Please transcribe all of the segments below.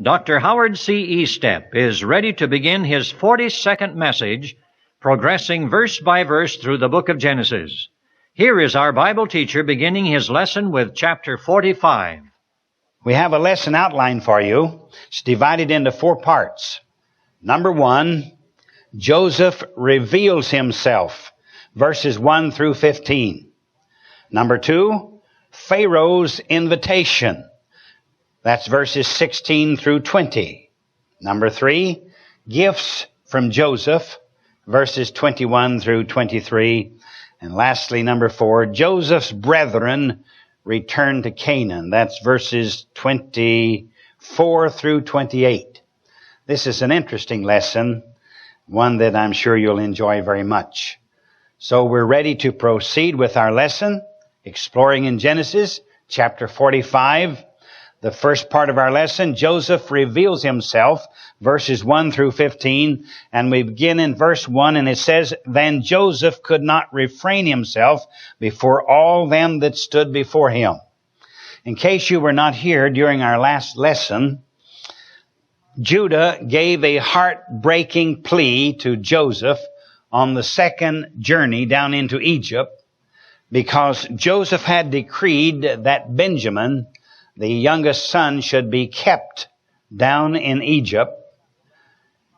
Dr. Howard C. Estep is ready to begin his 42nd message, progressing verse by verse through the book of Genesis. Here is our Bible teacher beginning his lesson with chapter 45. We have a lesson outline for you. It's divided into 4 parts. Number 1, Joseph reveals himself, verses 1 through 15. Number 2, Pharaoh's invitation. That's verses 16 through 20. Number 3, gifts from Joseph, verses 21 through 23. And lastly, number 4, Joseph's brethren return to Canaan. That's verses 24 through 28. This is an interesting lesson, one that I'm sure you'll enjoy very much. So we're ready to proceed with our lesson, exploring in Genesis chapter 45. The first part of our lesson, Joseph reveals himself, verses 1 through 15. And we begin in verse 1, and it says, Then Joseph could not refrain himself before all them that stood before him. In case you were not here during our last lesson, Judah gave a heartbreaking plea to Joseph on the second journey down into Egypt, because Joseph had decreed that Benjamin, the youngest son, should be kept down in Egypt.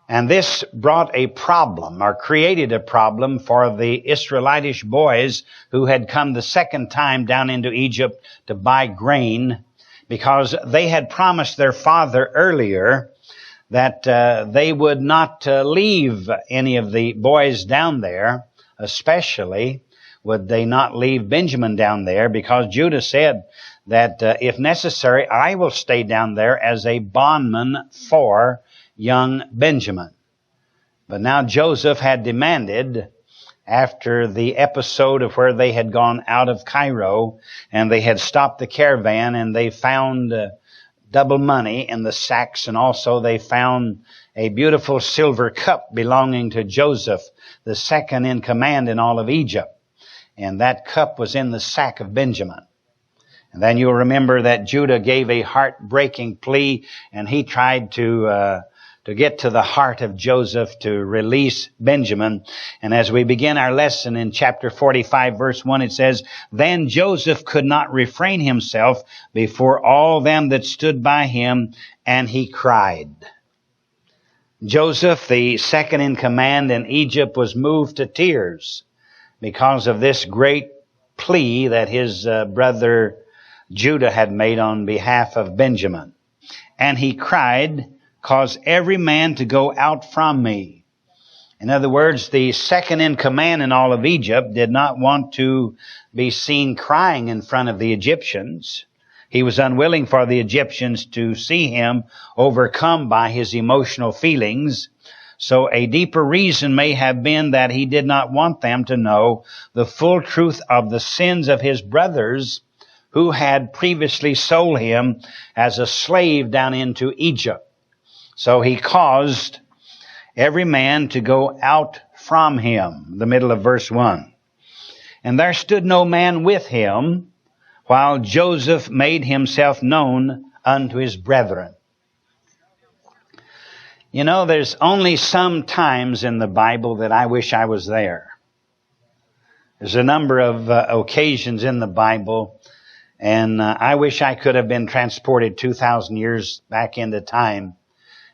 And this brought a problem, or created a problem, for the Israelitish boys who had come the second time down into Egypt to buy grain, because they had promised their father earlier that they would not leave any of the boys down there, especially would they not leave Benjamin down there, because Judah said that if necessary, I will stay down there as a bondman for young Benjamin. But now Joseph had demanded, after the episode of where they had gone out of Cairo and they had stopped the caravan and they found double money in the sacks, and also they found a beautiful silver cup belonging to Joseph, the second in command in all of Egypt. And that cup was in the sack of Benjamin. And then you'll remember that Judah gave a heartbreaking plea, and he tried to get to the heart of Joseph to release Benjamin. And as we begin our lesson in chapter 45, verse 1, it says, Then Joseph could not refrain himself before all them that stood by him, and he cried. Joseph, the second in command in Egypt, was moved to tears because of this great plea that his brother Judah had made on behalf of Benjamin. And he cried, Cause every man to go out from me. In other words, the second in command in all of Egypt did not want to be seen crying in front of the Egyptians. He was unwilling for the Egyptians to see him overcome by his emotional feelings. So a deeper reason may have been that he did not want them to know the full truth of the sins of his brothers who had previously sold him as a slave down into Egypt. So he caused every man to go out from him, the middle of verse 1. And there stood no man with him, while Joseph made himself known unto his brethren. You know, there's only some times in the Bible that I wish I was there. There's a number of occasions in the Bible, and I wish I could have been transported 2,000 years back into time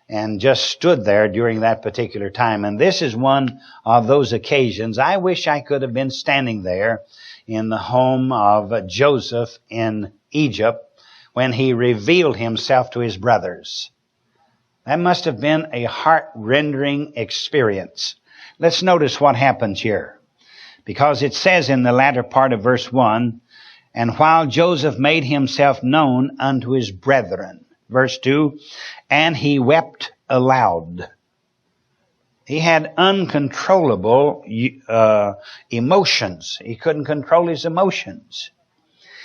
and just stood there during that particular time. And this is one of those occasions. I wish I could have been standing there in the home of Joseph in Egypt when he revealed himself to his brothers. That must have been a heart-rending experience. Let's notice what happens here, because it says in the latter part of verse 1, And while Joseph made himself known unto his brethren. Verse 2, And he wept aloud. He had uncontrollable emotions. He couldn't control his emotions.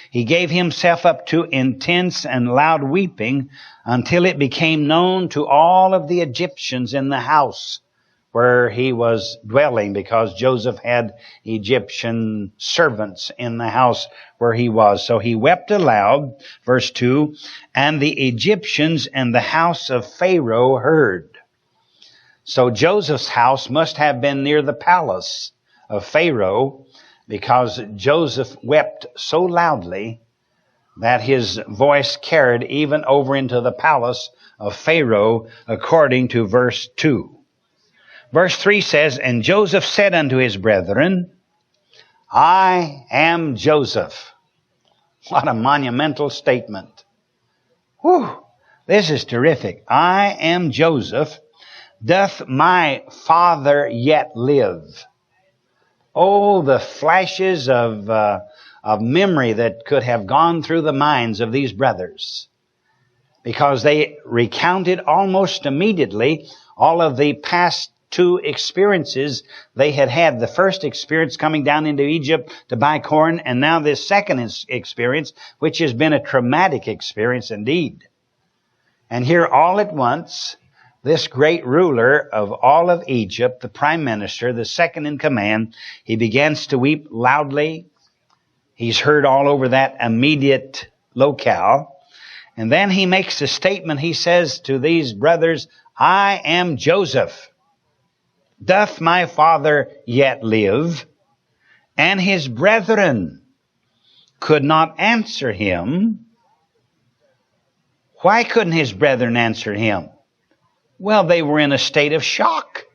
He gave himself up to intense and loud weeping until it became known to all of the Egyptians in the house where he was dwelling, because Joseph had Egyptian servants in the house where he was. So he wept aloud, verse 2, and the Egyptians and the house of Pharaoh heard. So Joseph's house must have been near the palace of Pharaoh, because Joseph wept so loudly that his voice carried even over into the palace of Pharaoh, according to verse 2. Verse 3 says, and Joseph said unto his brethren, I am Joseph. What a monumental statement. Whew, this is terrific. I am Joseph. Doth my father yet live? Oh, the flashes of memory that could have gone through the minds of these brothers, because they recounted almost immediately all of the past two experiences they had had. The first experience coming down into Egypt to buy corn, and now this second experience, which has been a traumatic experience indeed. And here all at once, this great ruler of all of Egypt, the prime minister, the second in command, he begins to weep loudly. He's heard all over that immediate locale. And then he makes a statement. He says to these brothers, I am Joseph. Doth my father yet live? And his brethren could not answer him. Why couldn't his brethren answer him? Well, they were in a state of shock.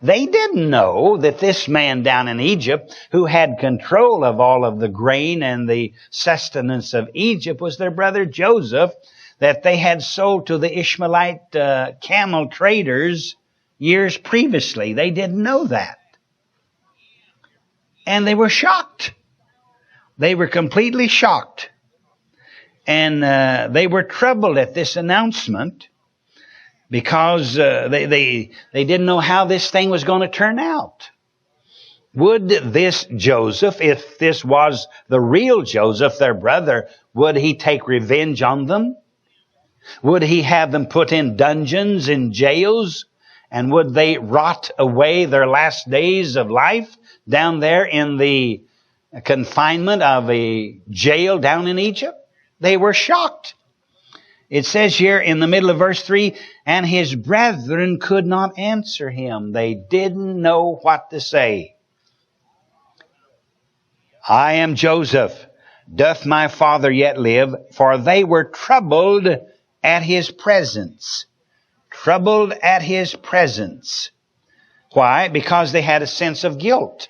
They didn't know that this man down in Egypt, who had control of all of the grain and the sustenance of Egypt, was their brother Joseph, that they had sold to the Ishmaelite camel traders years previously. They didn't know that. And they were shocked. They were completely shocked. And they were troubled at this announcement, because they didn't know how this thing was going to turn out. Would this Joseph, if this was the real Joseph, their brother, would he take revenge on them? Would he have them put in dungeons, in jails? And would they rot away their last days of life down there in the confinement of a jail down in Egypt? They were shocked. It says here in the middle of verse 3, and his brethren could not answer him. They didn't know what to say. I am Joseph. Doth my father yet live? For they were troubled at his presence. Troubled at his presence. Why? Because they had a sense of guilt.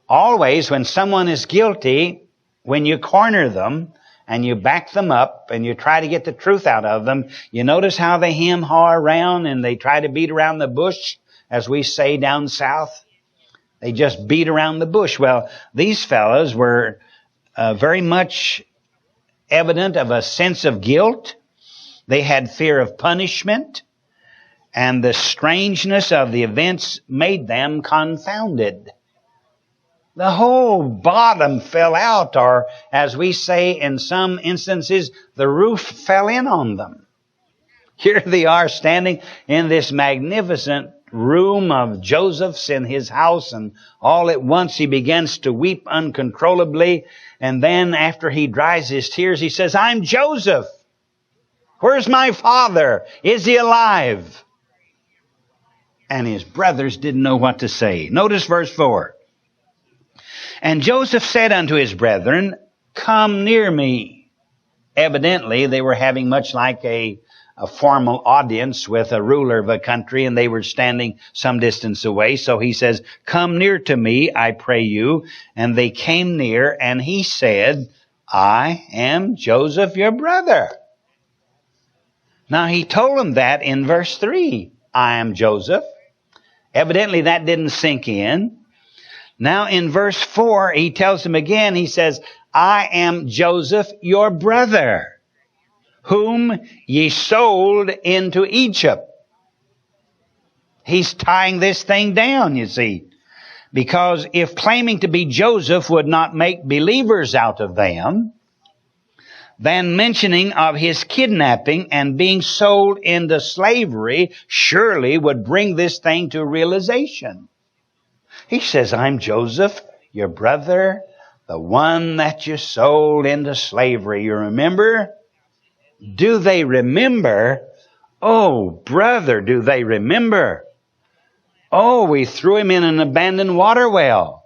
Always when someone is guilty, when you corner them and you back them up and you try to get the truth out of them, you notice how they hem-haw around and they try to beat around the bush, as we say down south. They just beat around the bush. Well, these fellows were very much evident of a sense of guilt. They had fear of punishment, and the strangeness of the events made them confounded. The whole bottom fell out, or as we say in some instances, the roof fell in on them. Here they are standing in this magnificent room of Joseph's in his house, and all at once he begins to weep uncontrollably. And then after he dries his tears, he says, I'm Joseph. Where's my father? Is he alive? And his brothers didn't know what to say. Notice verse 4. And Joseph said unto his brethren, come near me. Evidently, they were having much like a formal audience with a ruler of a country, and they were standing some distance away. So he says, come near to me, I pray you. And they came near, and he said, I am Joseph, your brother. Now, he told them that in verse 3, I am Joseph. Evidently, that didn't sink in. Now, in verse 4, he tells them again, he says, I am Joseph, your brother, whom ye sold into Egypt. He's tying this thing down, you see. Because if claiming to be Joseph would not make believers out of them, than mentioning of his kidnapping and being sold into slavery surely would bring this thing to realization. He says, I'm Joseph, your brother, the one that you sold into slavery. You remember? Do they remember? Oh, brother, do they remember? Oh, we threw him in an abandoned water well.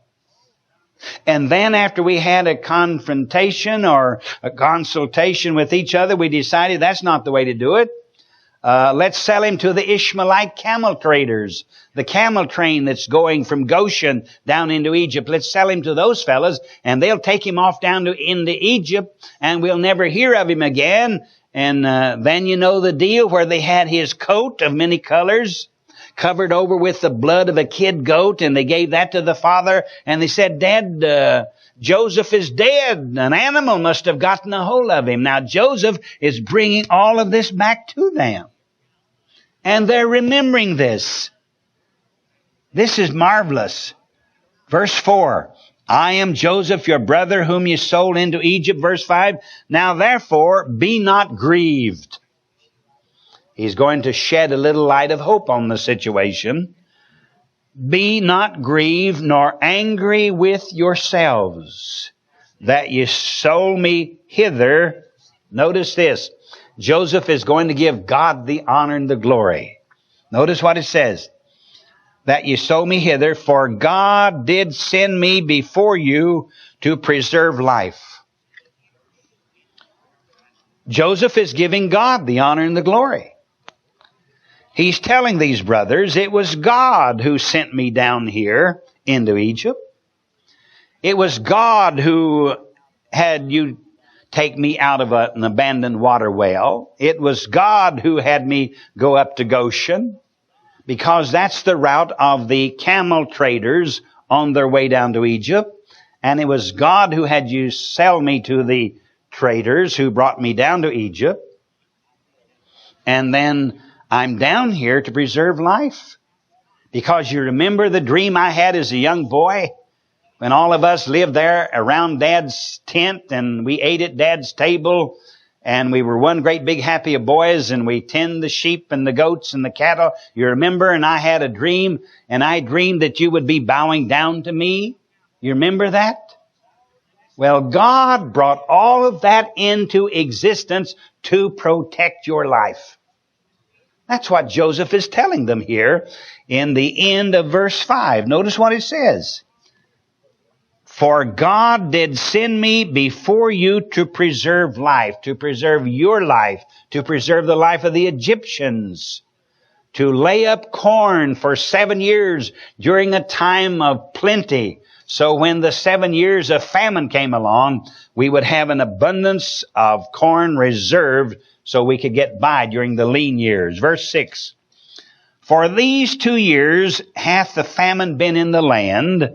And then after we had a confrontation or a consultation with each other, we decided that's not the way to do it. Let's sell him to the Ishmaelite camel traders, the camel train that's going from Goshen down into Egypt. Let's sell him to those fellas, and they'll take him off down into Egypt, and we'll never hear of him again. And then you know the deal where they had his coat of many colors covered over with the blood of a kid goat, and they gave that to the father, and they said, Dad, Joseph is dead. An animal must have gotten a hold of him. Now Joseph is bringing all of this back to them. And they're remembering this. This is marvelous. Verse 4. I am Joseph, your brother, whom you sold into Egypt. Verse 5. Now therefore, be not grieved. He's going to shed a little light of hope on the situation. Be not grieved nor angry with yourselves that ye sold me hither. Notice this. Joseph is going to give God the honor and the glory. Notice what it says. That ye sold me hither, for God did send me before you to preserve life. Joseph is giving God the honor and the glory. He's telling these brothers, it was God who sent me down here into Egypt. It was God who had you take me out of an abandoned water well. It was God who had me go up to Goshen, because that's the route of the camel traders on their way down to Egypt. And it was God who had you sell me to the traders who brought me down to Egypt. And then I'm down here to preserve life. Because you remember the dream I had as a young boy, when all of us lived there around Dad's tent and we ate at Dad's table, and we were one great big happy of boys, and we tend the sheep and the goats and the cattle. You remember? And I had a dream, and I dreamed that you would be bowing down to me. You remember that? Well, God brought all of that into existence to protect your life. That's what Joseph is telling them here in the end of verse 5. Notice what it says. For God did send me before you to preserve life, to preserve your life, to preserve the life of the Egyptians, to lay up corn for 7 years during a time of plenty. So when the 7 years of famine came along, we would have an abundance of corn reserved so we could get by during the lean years. Verse 6. For these 2 years hath the famine been in the land,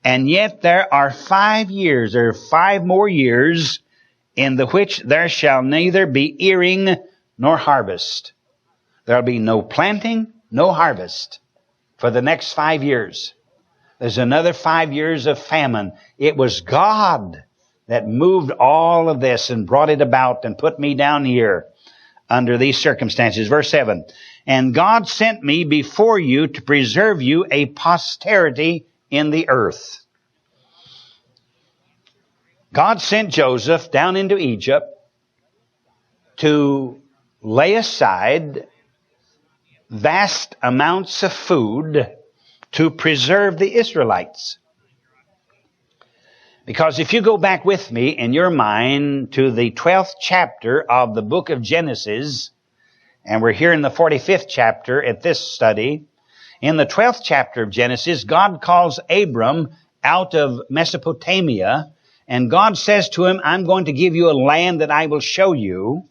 and yet there are 5 years, there are 5 more years, in the which there shall neither be earing nor harvest. There'll be no planting, no harvest for the next 5 years. There's another 5 years of famine. It was God that moved all of this and brought it about and put me down here under these circumstances. Verse 7. And God sent me before you to preserve you a posterity in the earth. God sent Joseph down into Egypt to lay aside vast amounts of food to preserve the Israelites. Because if you go back with me in your mind to the 12th chapter of the book of Genesis, and we're here in the 45th chapter at this study, in the 12th chapter of Genesis, God calls Abram out of Mesopotamia, and God says to him, I'm going to give you a land that I will show you,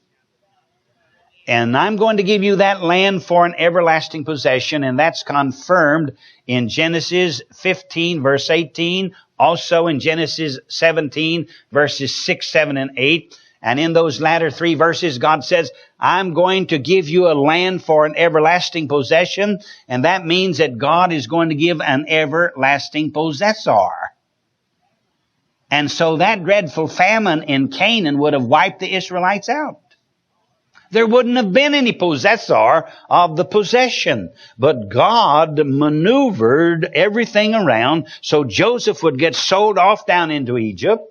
and I'm going to give you that land for an everlasting possession, and that's confirmed in Genesis 15, verse 18, also in Genesis 17, verses 6, 7, and 8. And in those latter 3 verses, God says, I'm going to give you a land for an everlasting possession. And that means that God is going to give an everlasting possessor. And so that dreadful famine in Canaan would have wiped the Israelites out. There wouldn't have been any possessor of the possession. But God maneuvered everything around so Joseph would get sold off down into Egypt.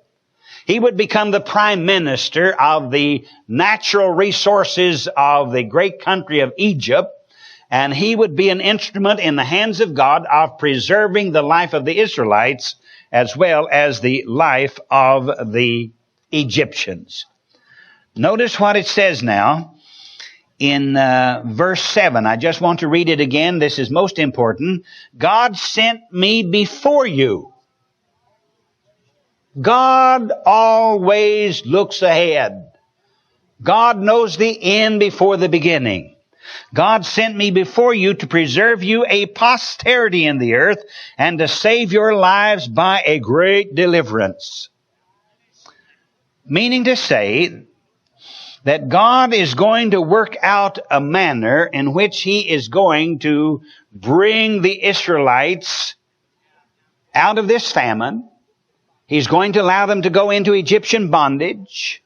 He would become the prime minister of the natural resources of the great country of Egypt. And he would be an instrument in the hands of God of preserving the life of the Israelites as well as the life of the Egyptians. Notice what it says now in verse 7. I just want to read it again. This is most important. God sent me before you. God always looks ahead. God knows the end before the beginning. God sent me before you to preserve you a posterity in the earth and to save your lives by a great deliverance. Meaning to say that God is going to work out a manner in which He is going to bring the Israelites out of this famine. He's going to allow them to go into Egyptian bondage.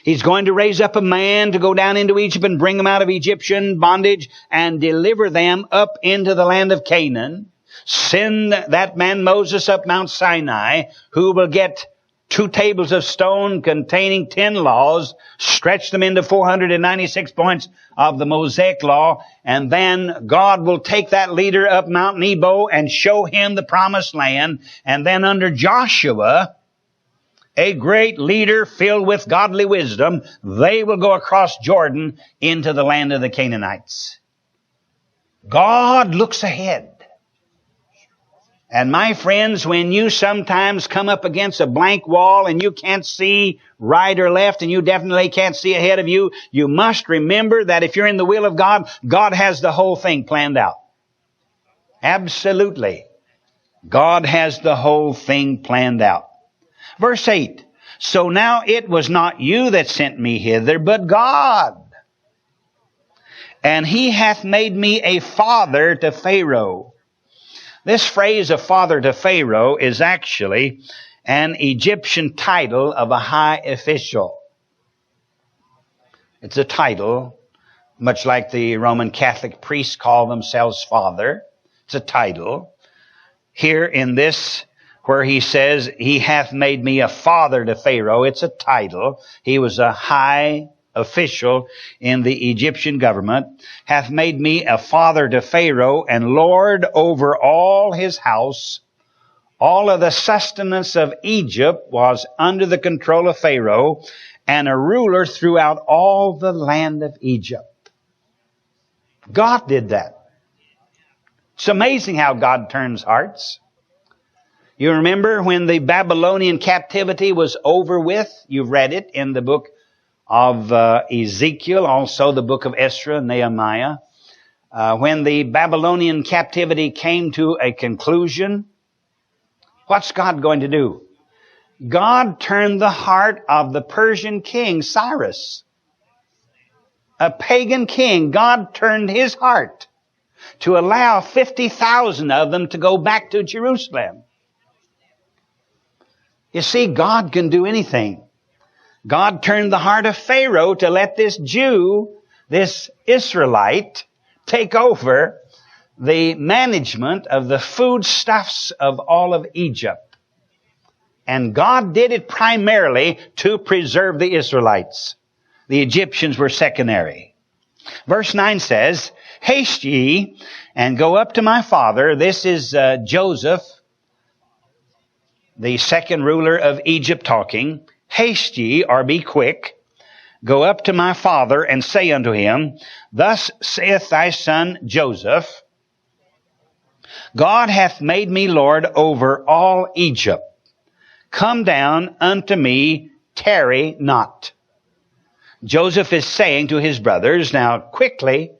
He's going to raise up a man to go down into Egypt and bring them out of Egyptian bondage and deliver them up into the land of Canaan. Send that man Moses up Mount Sinai, who will get 2 tables of stone containing 10 laws, stretch them into 496 points of the Mosaic law, and then God will take that leader up Mount Nebo and show him the promised land. And then under Joshua, a great leader filled with godly wisdom, they will go across Jordan into the land of the Canaanites. God looks ahead. And my friends, when you sometimes come up against a blank wall and you can't see right or left and you definitely can't see ahead of you, you must remember that if you're in the will of God, God has the whole thing planned out. Absolutely. God has the whole thing planned out. Verse 8, so now it was not you that sent me hither, but God. And He hath made me a father to Pharaoh. This phrase, a father to Pharaoh, is actually an Egyptian title of a high official. It's a title, much like the Roman Catholic priests call themselves father. It's a title. Here in this, where he says, He hath made me a father to Pharaoh, it's a title. He was a high official in the Egyptian government. Hath made me a father to Pharaoh and Lord over all his house. All of the sustenance of Egypt was under the control of Pharaoh and a ruler throughout all the land of Egypt. God did that. It's amazing how God turns hearts. You remember when the Babylonian captivity was over with? You've read it in the book of Ezekiel, also the book of Ezra and Nehemiah. When the Babylonian captivity came to a conclusion, what's God going to do? God turned the heart of the Persian king, Cyrus. A pagan king, God turned his heart to allow 50,000 of them to go back to Jerusalem. You see, God can do anything. God turned the heart of Pharaoh to let this Jew, this Israelite, take over the management of the foodstuffs of all of Egypt. And God did it primarily to preserve the Israelites. The Egyptians were secondary. Verse 9 says, Haste ye and go up to my father. This is Joseph, the second ruler of Egypt, talking. Haste ye, or be quick, go up to my father and say unto him, Thus saith thy son Joseph, God hath made me Lord over all Egypt. Come down unto me, tarry not. Joseph is saying to his brothers, now quickly,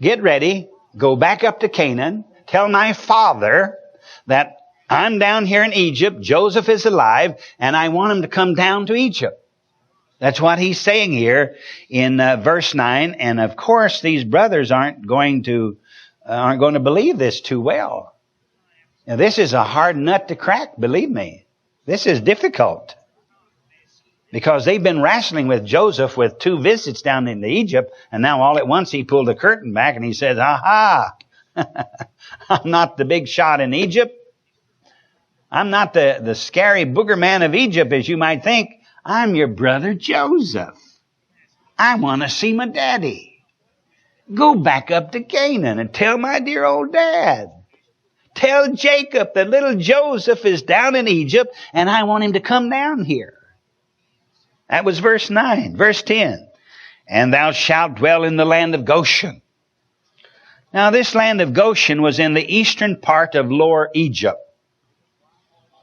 get ready, go back up to Canaan, tell my father that I'm down here in Egypt, Joseph is alive, and I want him to come down to Egypt. That's what he's saying here in verse 9. And of course, these brothers aren't going to believe this too well. Now, this is a hard nut to crack, believe me. This is difficult. Because they've been wrestling with Joseph with 2 visits down into Egypt, and now all at once he pulled the curtain back and he says, aha, I'm not the big shot in Egypt. I'm not the scary booger man of Egypt, as you might think. I'm your brother Joseph. I want to see my daddy. Go back up to Canaan and tell my dear old dad. Tell Jacob that little Joseph is down in Egypt and I want him to come down here. That was verse 9. Verse 10. And thou shalt dwell in the land of Goshen. Now this land of Goshen was in the eastern part of Lower Egypt.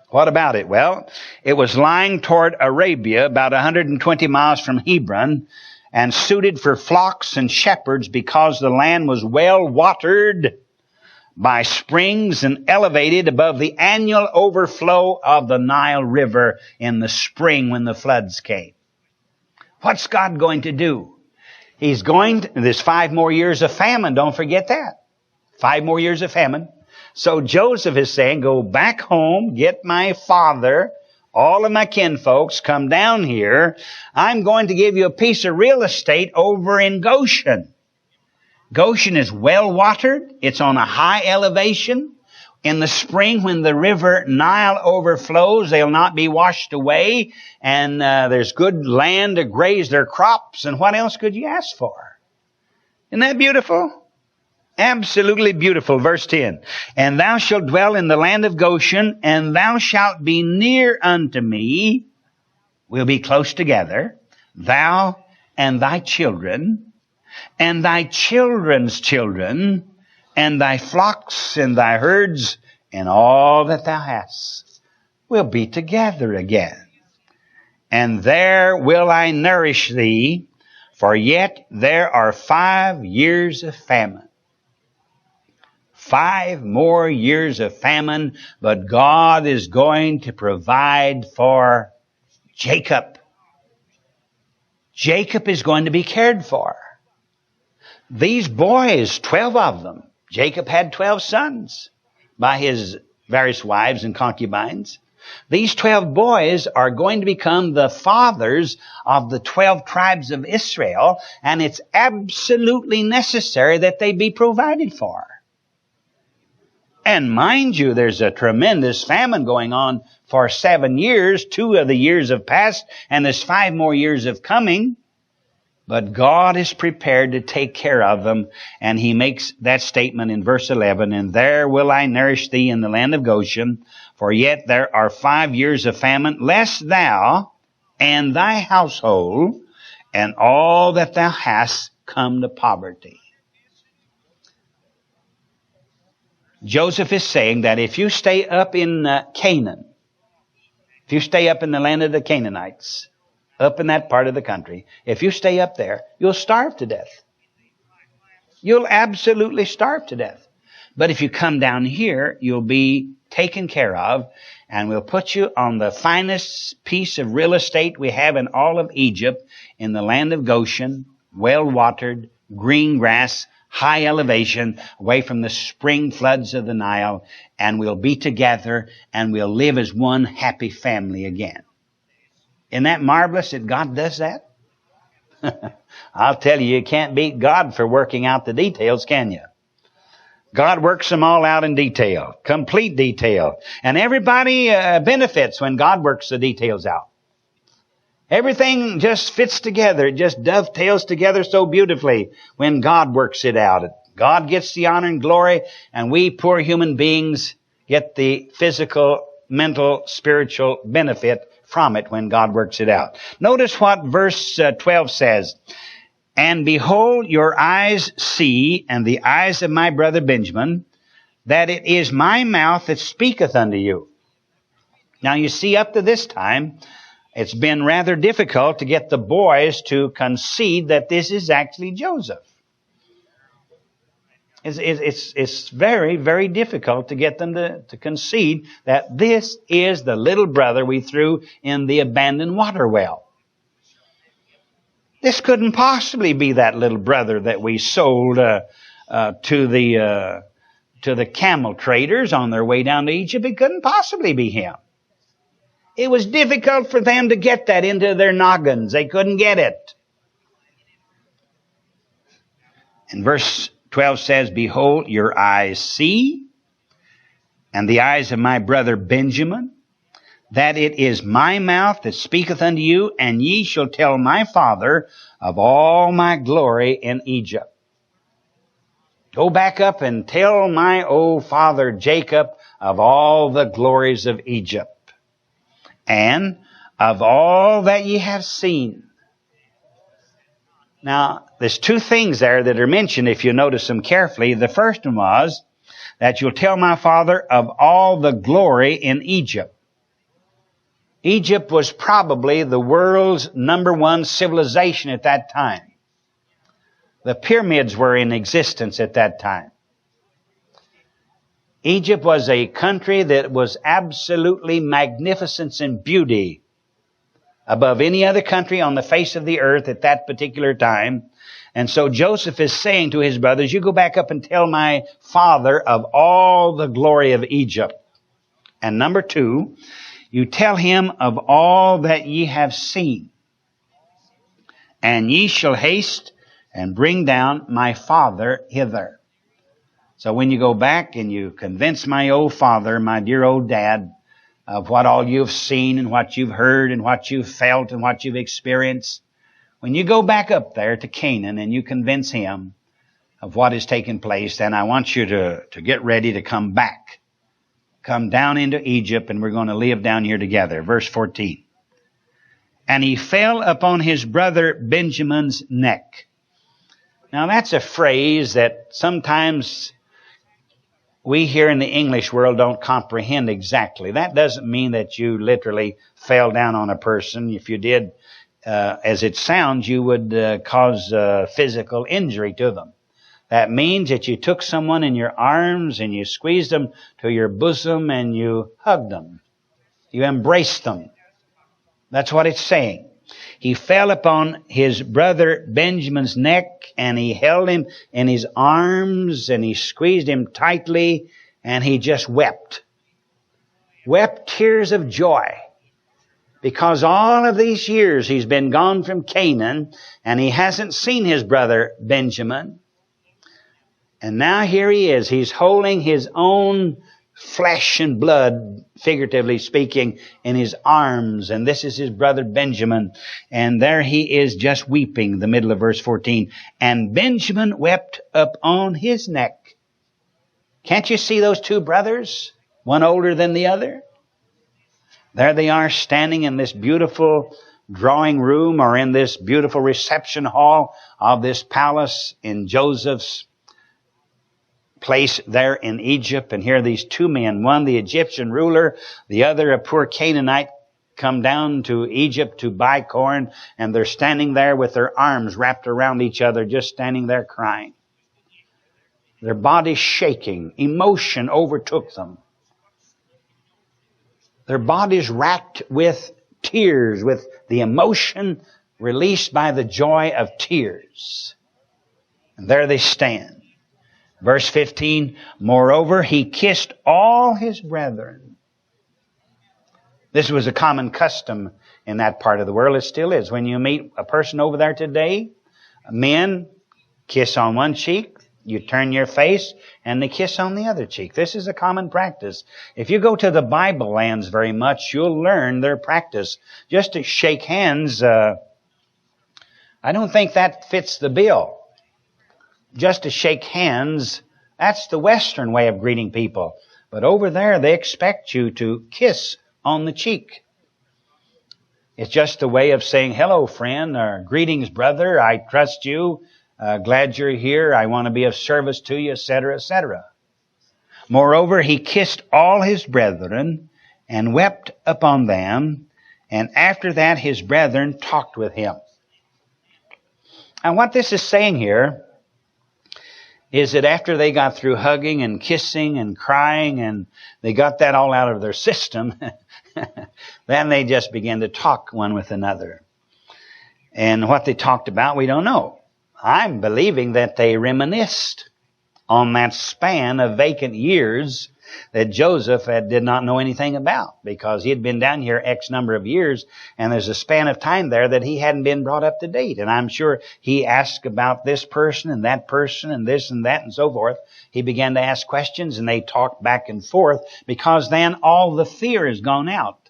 What about it? Well, it was lying toward Arabia, about 120 miles from Hebron, and suited for flocks and shepherds because the land was well watered by springs and elevated above the annual overflow of the Nile River in the spring when the floods came. What's God going to do? He's going to, there's 5 more years of famine, don't forget that. 5 more years of famine. So Joseph is saying, go back home, get my father, all of my kinfolks, come down here. I'm going to give you a piece of real estate over in Goshen. Goshen is well watered. It's on a high elevation. In the spring, when the river Nile overflows, they'll not be washed away. And there's good land to graze their crops. And what else could you ask for? Isn't that beautiful? Absolutely beautiful. Verse 10. And thou shalt dwell in the land of Goshen, and thou shalt be near unto me. We'll be close together. Thou and thy children, and thy children's children, and thy flocks and thy herds, and all that thou hast, will be together again. And there will I nourish thee, for yet there are 5 years of famine. 5 more years of famine, but God is going to provide for Jacob. Jacob is going to be cared for. These boys, 12 of them, Jacob had 12 sons by his various wives and concubines. These 12 boys are going to become the fathers of the 12 tribes of Israel, and it's absolutely necessary that they be provided for. And mind you, there's a tremendous famine going on for 7 years. 2 of the years have passed, and there's 5 more years of coming. But God is prepared to take care of them. And he makes that statement in verse 11, and there will I nourish thee in the land of Goshen, for yet there are 5 years of famine, lest thou and thy household and all that thou hast come to poverty. Joseph is saying that if you stay up in Canaan, if you stay up in the land of the Canaanites, up in that part of the country, if you stay up there, you'll starve to death. You'll absolutely starve to death. But if you come down here, you'll be taken care of, and we'll put you on the finest piece of real estate we have in all of Egypt, in the land of Goshen, well-watered, green grass, high elevation, away from the spring floods of the Nile, and we'll be together, and we'll live as one happy family again. Isn't that marvelous that God does that? I'll tell you, you can't beat God for working out the details, can you? God works them all out in detail, complete detail. And everybody benefits when God works the details out. Everything just fits together. It just dovetails together so beautifully when God works it out. God gets the honor and glory, and we poor human beings get the physical, mental, spiritual benefit from it when God works it out. Notice what verse 12 says. And behold, your eyes see, and the eyes of my brother Benjamin, that it is my mouth that speaketh unto you. Now you see, up to this time, it's been rather difficult to get the boys to concede that this is actually Joseph. It's very, very difficult to get them to concede that this is the little brother we threw in the abandoned water well. This couldn't possibly be that little brother that we sold to the camel traders on their way down to Egypt. It couldn't possibly be him. It was difficult for them to get that into their noggins. They couldn't get it. And verse 12 says, Behold, your eyes see, and the eyes of my brother Benjamin, that it is my mouth that speaketh unto you, and ye shall tell my father of all my glory in Egypt. Go back up and tell my old father Jacob of all the glories of Egypt, and of all that ye have seen. Now, there's two things there that are mentioned if you notice them carefully. The first one was that you'll tell my father of all the glory in Egypt. Egypt was probably the world's #1 civilization at that time. The pyramids were in existence at that time. Egypt was a country that was absolutely magnificent in beauty, above any other country on the face of the earth at that particular time. And so Joseph is saying to his brothers, you go back up and tell my father of all the glory of Egypt. And number 2, you tell him of all that ye have seen. And ye shall haste and bring down my father hither. So when you go back and you convince my old father, my dear old dad, of what all you've seen and what you've heard and what you've felt and what you've experienced, when you go back up there to Canaan and you convince him of what has taken place, then I want you to get ready to come back. Come down into Egypt, and we're going to live down here together. Verse 14. And he fell upon his brother Benjamin's neck. Now that's a phrase that sometimes we here in the English world don't comprehend exactly. That doesn't mean that you literally fell down on a person. If you did, as it sounds, you would cause physical injury to them. That means that you took someone in your arms and you squeezed them to your bosom and you hugged them. You embraced them. That's what it's saying. He fell upon his brother Benjamin's neck, and he held him in his arms, and he squeezed him tightly, and he just wept. Wept tears of joy. Because all of these years he's been gone from Canaan, and he hasn't seen his brother Benjamin. And now here he is. He's holding his own flesh and blood, figuratively speaking, in his arms. And this is his brother Benjamin. And there he is just weeping, the middle of verse 14. And Benjamin wept upon his neck. Can't you see those two brothers? One older than the other? There they are standing in this beautiful drawing room or in this beautiful reception hall of this palace in Joseph's place there in Egypt. And here are these two men, one the Egyptian ruler, the other a poor Canaanite, come down to Egypt to buy corn, and they're standing there with their arms wrapped around each other, just standing there crying. Their bodies shaking. Emotion overtook them. Their bodies racked with tears, with the emotion released by the joy of tears. And there they stand. Verse 15, moreover, he kissed all his brethren. This was a common custom in that part of the world. It still is. When you meet a person over there today, men kiss on one cheek, you turn your face, and they kiss on the other cheek. This is a common practice. If you go to the Bible lands very much, you'll learn their practice. Just to shake hands, I don't think that fits the bill. Just to shake hands, that's the Western way of greeting people. But over there, they expect you to kiss on the cheek. It's just a way of saying, hello, friend, or greetings, brother, I trust you, glad you're here, I want to be of service to you, etc., etc. Moreover, he kissed all his brethren and wept upon them, and after that his brethren talked with him. And what this is saying here is that after they got through hugging and kissing and crying and they got that all out of their system, then they just began to talk one with another. And what they talked about, we don't know. I'm believing that they reminisced on that span of vacant years that Joseph did not know anything about, because he had been down here X number of years, and there's a span of time there that he hadn't been brought up to date. And I'm sure he asked about this person and that person and this and that and so forth. He began to ask questions, and they talked back and forth, because then all the fear is gone out.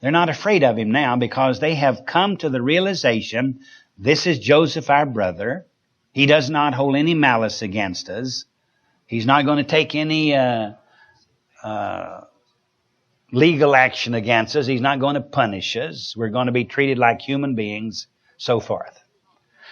They're not afraid of him now, because they have come to the realization, this is Joseph, our brother. He does not hold any malice against us. He's not going to take any legal action against us. He's not going to punish us. We're going to be treated like human beings, so forth.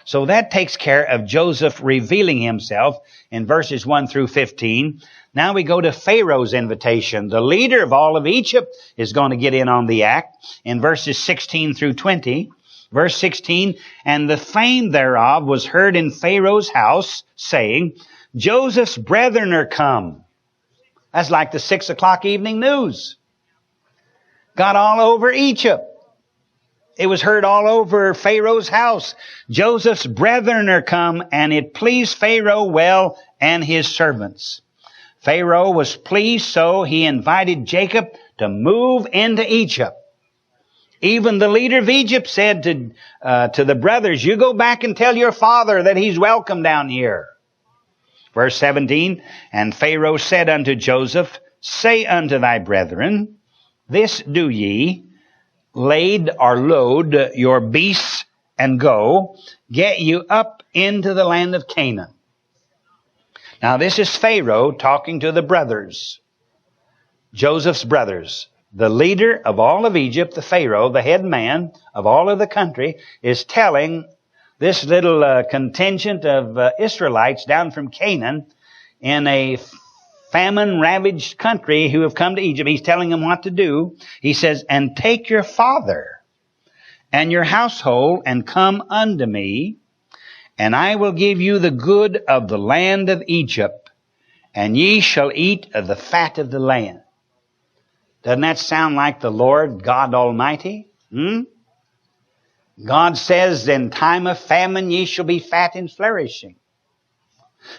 So that takes care of Joseph revealing himself in verses 1 through 15. Now we go to Pharaoh's invitation. The leader of all of Egypt is going to get in on the act in verses 16 through 20. Verse 16, and the fame thereof was heard in Pharaoh's house, saying, Joseph's brethren are come. That's like the 6 o'clock evening news. Got all over Egypt. It was heard all over Pharaoh's house. Joseph's brethren are come, and it pleased Pharaoh well and his servants. Pharaoh was pleased, so he invited Jacob to move into Egypt. Even the leader of Egypt said to the brothers, you go back and tell your father that he's welcome down here. Verse 17, and Pharaoh said unto Joseph, say unto thy brethren, this do ye, load your beasts and go, get you up into the land of Canaan. Now this is Pharaoh talking to the brothers, Joseph's brothers. The leader of all of Egypt, the Pharaoh, the head man of all of the country, is telling this little contingent of Israelites down from Canaan in a famine-ravaged country who have come to Egypt. He's telling them what to do. He says, and take your father and your household and come unto me, and I will give you the good of the land of Egypt, and ye shall eat of the fat of the land. Doesn't that sound like the Lord God Almighty? God says, in time of famine ye shall be fat and flourishing.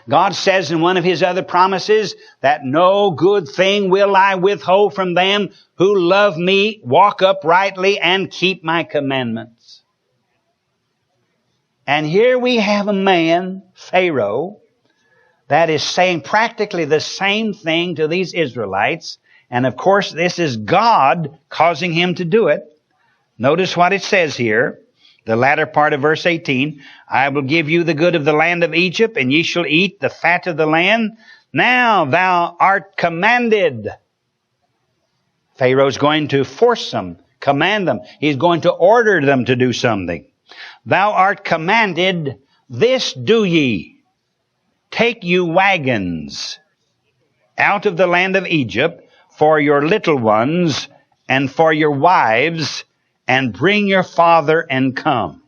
God says in one of His other promises that no good thing will I withhold from them who love me, walk uprightly, and keep my commandments. And here we have a man, Pharaoh, that is saying practically the same thing to these Israelites. And of course, this is God causing him to do it. Notice what it says here, the latter part of verse 18. I will give you the good of the land of Egypt, and ye shall eat the fat of the land. Now thou art commanded. Pharaoh's going to force them, command them. He's going to order them to do something. Thou art commanded, this do ye. Take you wagons out of the land of Egypt, for your little ones and for your wives, and bring your father and come.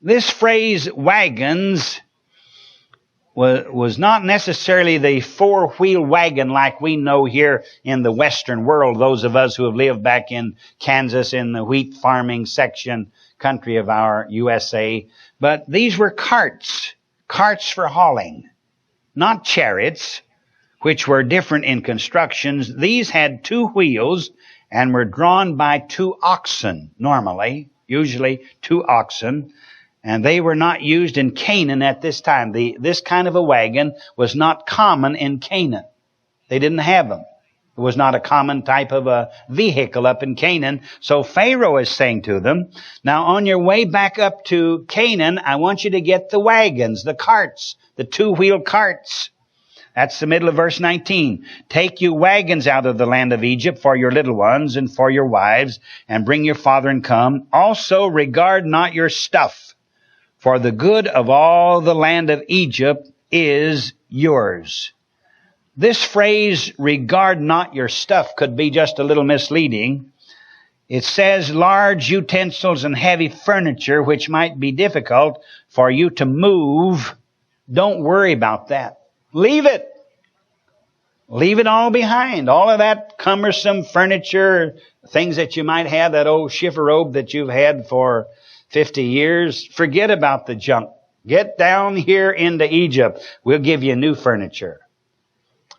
This phrase, wagons, was not necessarily the four-wheel wagon like we know here in the Western world, those of us who have lived back in Kansas in the wheat farming section country of our USA. But these were carts for hauling, not chariots, which were different in constructions. These had two wheels and were drawn by two oxen, normally, usually two oxen. And they were not used in Canaan at this time. This kind of a wagon was not common in Canaan. They didn't have them. It was not a common type of a vehicle up in Canaan. So Pharaoh is saying to them, now on your way back up to Canaan, I want you to get the wagons, the carts, the two-wheel carts. That's the middle of verse 19. Take you wagons out of the land of Egypt for your little ones and for your wives, and bring your father and come. Also regard not your stuff, for the good of all the land of Egypt is yours. This phrase, regard not your stuff, could be just a little misleading. It says large utensils and heavy furniture, which might be difficult for you to move. Don't worry about that. Leave it. Leave it all behind. All of that cumbersome furniture, things that you might have, that old chifforobe that you've had for 50 years. Forget about the junk. Get down here into Egypt. We'll give you new furniture.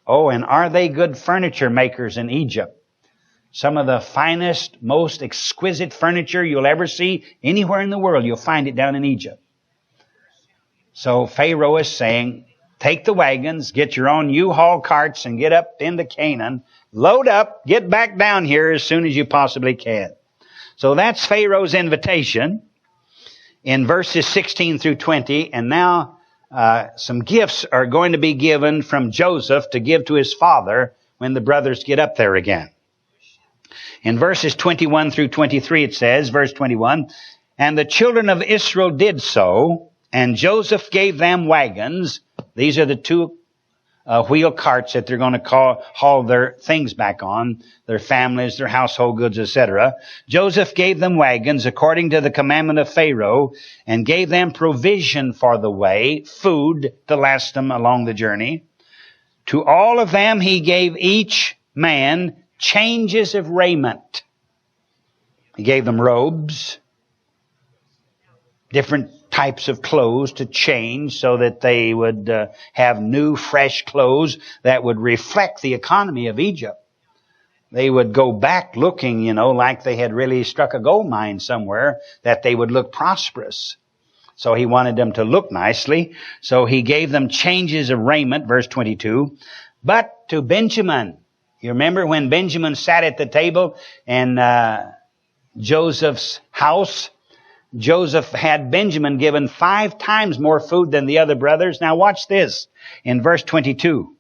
Oh, and are they good furniture makers in Egypt? Some of the finest, most exquisite furniture you'll ever see anywhere in the world, you'll find it down in Egypt. So Pharaoh is saying, take the wagons, get your own U-Haul carts, and get up into Canaan. Load up, get back down here as soon as you possibly can. So that's Pharaoh's invitation in verses 16 through 20. And now some gifts are going to be given from Joseph to give to his father when the brothers get up there again. In verses 21 through 23 it says, verse 21, and the children of Israel did so, and Joseph gave them wagons. These are the two wheel carts that they're going to haul their things back on, their families, their household goods, etc. Joseph gave them wagons according to the commandment of Pharaoh, and gave them provision for the way, food to last them along the journey. To all of them he gave each man changes of raiment. He gave them robes, different types of clothes to change so that they would have new, fresh clothes that would reflect the economy of Egypt. They would go back looking, like they had really struck a gold mine somewhere, that they would look prosperous. So he wanted them to look nicely. So he gave them changes of raiment, verse 22. But to Benjamin, you remember when Benjamin sat at the table in Joseph's house? Joseph had Benjamin given 5 times more food than the other brothers. Now watch this in verse 22.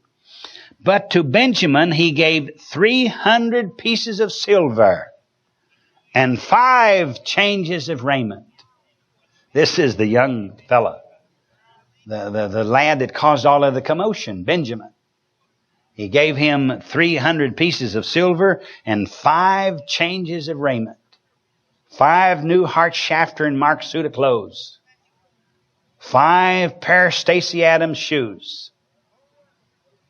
But to Benjamin he gave 300 pieces of silver and 5 changes of raiment. This is the young fella, the lad that caused all of the commotion, Benjamin. He gave him 300 pieces of silver and 5 changes of raiment. 5 new Hart Shafter and Mark suit of clothes. 5 pair Stacy Adams shoes.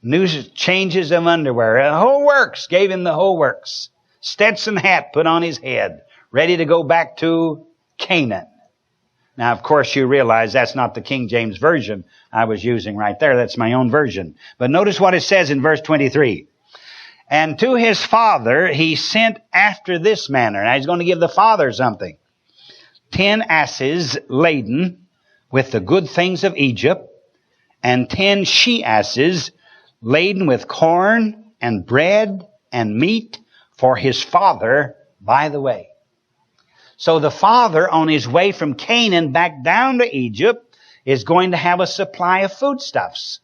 New changes of underwear. The whole works. Gave him the whole works. Stetson hat put on his head. Ready to go back to Canaan. Now, of course, you realize that's not the King James Version I was using right there. That's my own version. But notice what it says in verse 23. And to his father he sent after this manner. Now he's going to give the father something. 10 asses laden with the good things of Egypt, and 10 she-asses laden with corn and bread and meat for his father by the way. So the father, on his way from Canaan back down to Egypt, is going to have a supply of foodstuffs.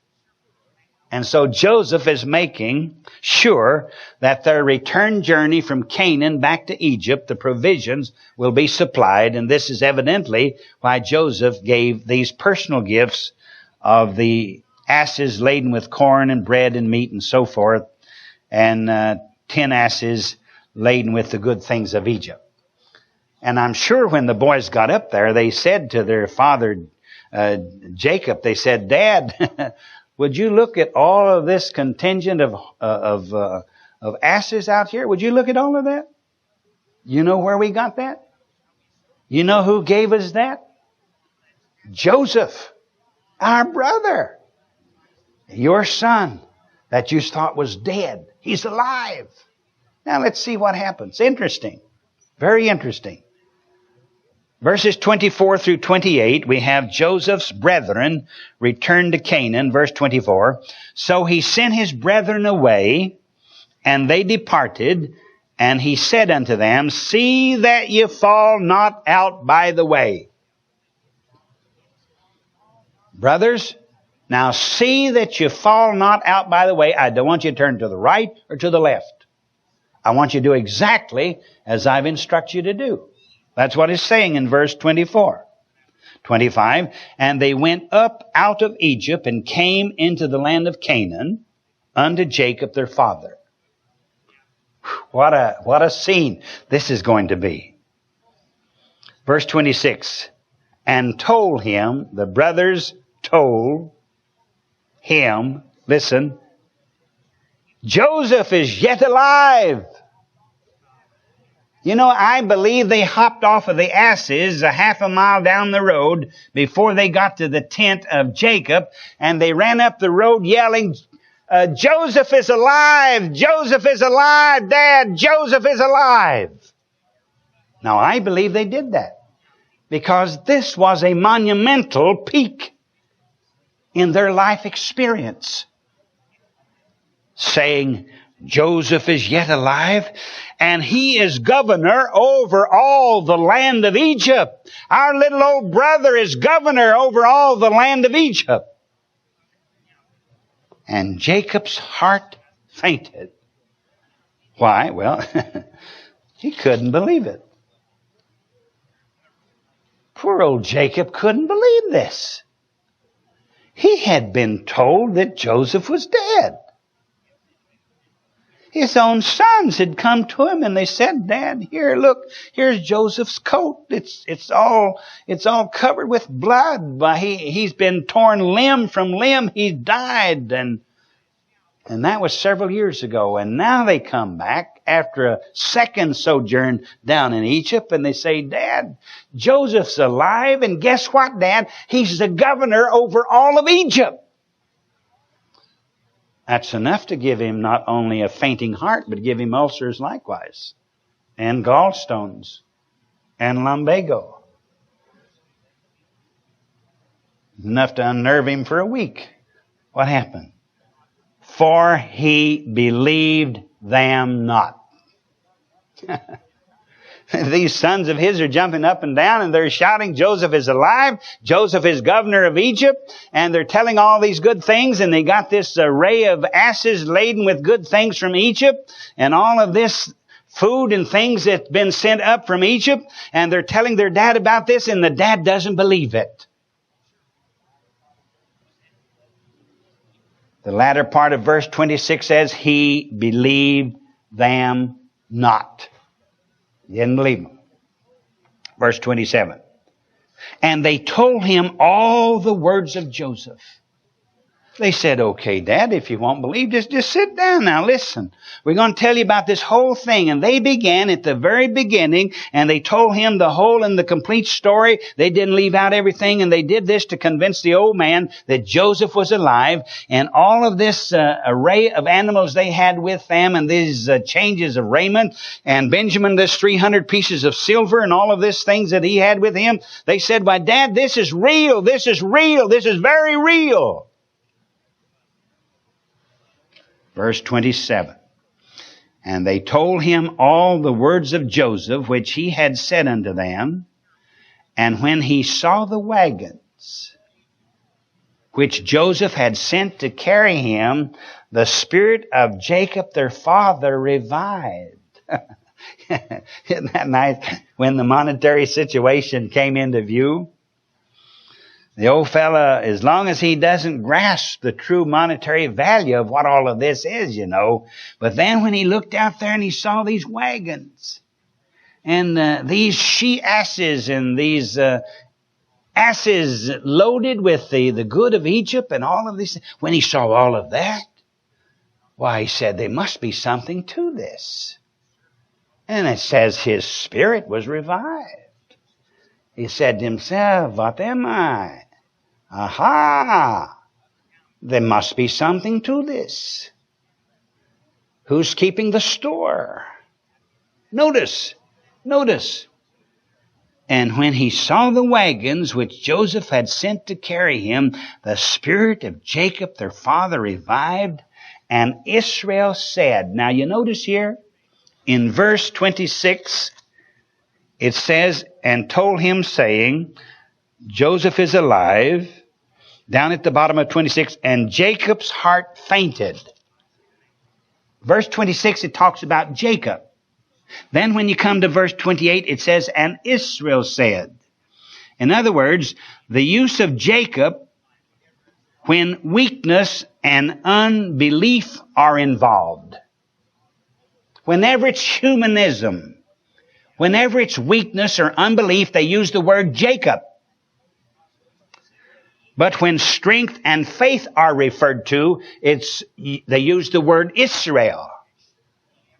And so Joseph is making sure that their return journey from Canaan back to Egypt, the provisions will be supplied. And this is evidently why Joseph gave these personal gifts of the asses laden with corn and bread and meat and so forth, and 10 asses laden with the good things of Egypt. And I'm sure when the boys got up there, they said to their father, Jacob, they said, Dad, would you look at all of this contingent of asses out here? Would you look at all of that? You know where we got that? You know who gave us that? Joseph, our brother. Your son that you thought was dead. He's alive. Now let's see what happens. Interesting. Very interesting. Verses 24 through 28, we have Joseph's brethren returned to Canaan. Verse 24. So he sent his brethren away, and they departed, and he said unto them, See that ye fall not out by the way. Brothers, now see that you fall not out by the way. I don't want you to turn to the right or to the left. I want you to do exactly as I've instructed you to do. That's what it's saying in verse 24. 25, and they went up out of Egypt and came into the land of Canaan unto Jacob their father. What a scene this is going to be. Verse 26, and told him, the brothers told him, listen, Joseph is yet alive. You know, I believe they hopped off of the asses a half a mile down the road before they got to the tent of Jacob, and they ran up the road yelling, Joseph is alive! Joseph is alive! Dad, Joseph is alive! Now, I believe they did that because this was a monumental peak in their life experience. Saying, Joseph is yet alive, and he is governor over all the land of Egypt. Our little old brother is governor over all the land of Egypt. And Jacob's heart fainted. Why? Well, he couldn't believe it. Poor old Jacob couldn't believe this. He had been told that Joseph was dead. His own sons had come to him and they said, Dad, here, look, here's Joseph's coat. It's all covered with blood. He's been torn limb from limb. He's died. And that was several years ago. And now they come back after a second sojourn down in Egypt and they say, Dad, Joseph's alive. And guess what, Dad? He's the governor over all of Egypt. That's enough to give him not only a fainting heart, but give him ulcers likewise, and gallstones, and lumbago. Enough to unnerve him for a week. What happened? For he believed them not. These sons of his are jumping up and down and they're shouting, Joseph is alive. Joseph is governor of Egypt. And they're telling all these good things. And they got this array of asses laden with good things from Egypt. And all of this food and things that's been sent up from Egypt. And they're telling their dad about this. And the dad doesn't believe it. The latter part of verse 26 says, he believed them not. He didn't believe them. Verse 27. And they told him all the words of Joseph. They said, okay, Dad, if you won't believe, just sit down now. Listen, we're going to tell you about this whole thing. And they began at the very beginning, and they told him the whole and the complete story. They didn't leave out everything, and they did this to convince the old man that Joseph was alive. And all of this array of animals they had with them, and these changes of raiment, and Benjamin, this 300 pieces of silver, and all of these things that he had with him. They said, why, Dad, this is real. This is real. This is very real. Verse 27. And they told him all the words of Joseph, which he had said unto them. And when he saw the wagons, which Joseph had sent to carry him, the spirit of Jacob their father revived. Isn't that nice? When the monetary situation came into view, the old fella, as long as he doesn't grasp the true monetary value of what all of this is, you know. But then when he looked out there and he saw these wagons and these she-asses and these asses loaded with the good of Egypt and all of these, when he saw all of that, why, he said, there must be something to this. And it says his spirit was revived. He said to himself, what am I? Aha! There must be something to this. Who's keeping the store? Notice. And when he saw the wagons which Joseph had sent to carry him, the spirit of Jacob their father revived, and Israel said, now you notice here, in verse 26, it says, and told him saying, Joseph is alive. Down at the bottom of 26, and Jacob's heart fainted. Verse 26, it talks about Jacob. Then when you come to verse 28, it says, and Israel said. In other words, the use of Jacob when weakness and unbelief are involved. Whenever it's humanism, whenever it's weakness or unbelief, they use the word Jacob. But when strength and faith are referred to, they use the word Israel.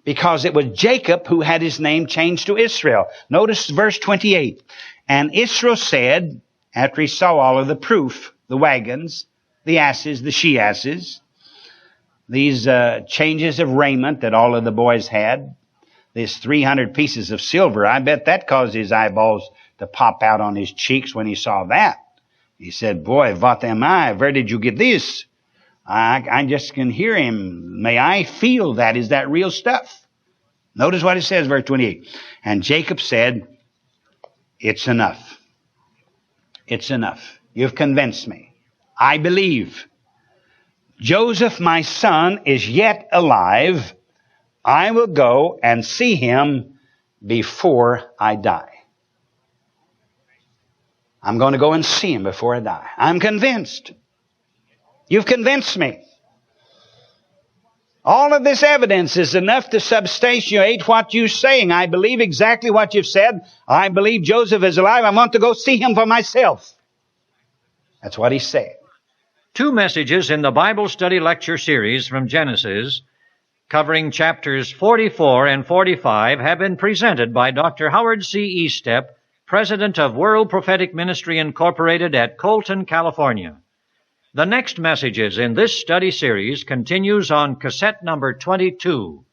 Because it was Jacob who had his name changed to Israel. Notice verse 28. And Israel said, after he saw all of the proof, the wagons, the asses, the she-asses, these changes of raiment that all of the boys had, this 300 pieces of silver, I bet that caused his eyeballs to pop out on his cheeks when he saw that. He said, boy, what am I? Where did you get this? I just can hear him. May I feel that? Is that real stuff? Notice what it says, verse 28. And Jacob said, it's enough. It's enough. You've convinced me. I believe. Joseph, my son, is yet alive. I will go and see him before I die. I'm going to go and see him before I die. I'm convinced. You've convinced me. All of this evidence is enough to substantiate what you're saying. I believe exactly what you've said. I believe Joseph is alive. I want to go see him for myself. That's what he said. 2 messages in the Bible Study Lecture Series from Genesis, covering chapters 44 and 45, have been presented by Dr. Howard C. Estep, President of World Prophetic Ministry Incorporated at Colton, California. The next messages in this study series continues on cassette number 22.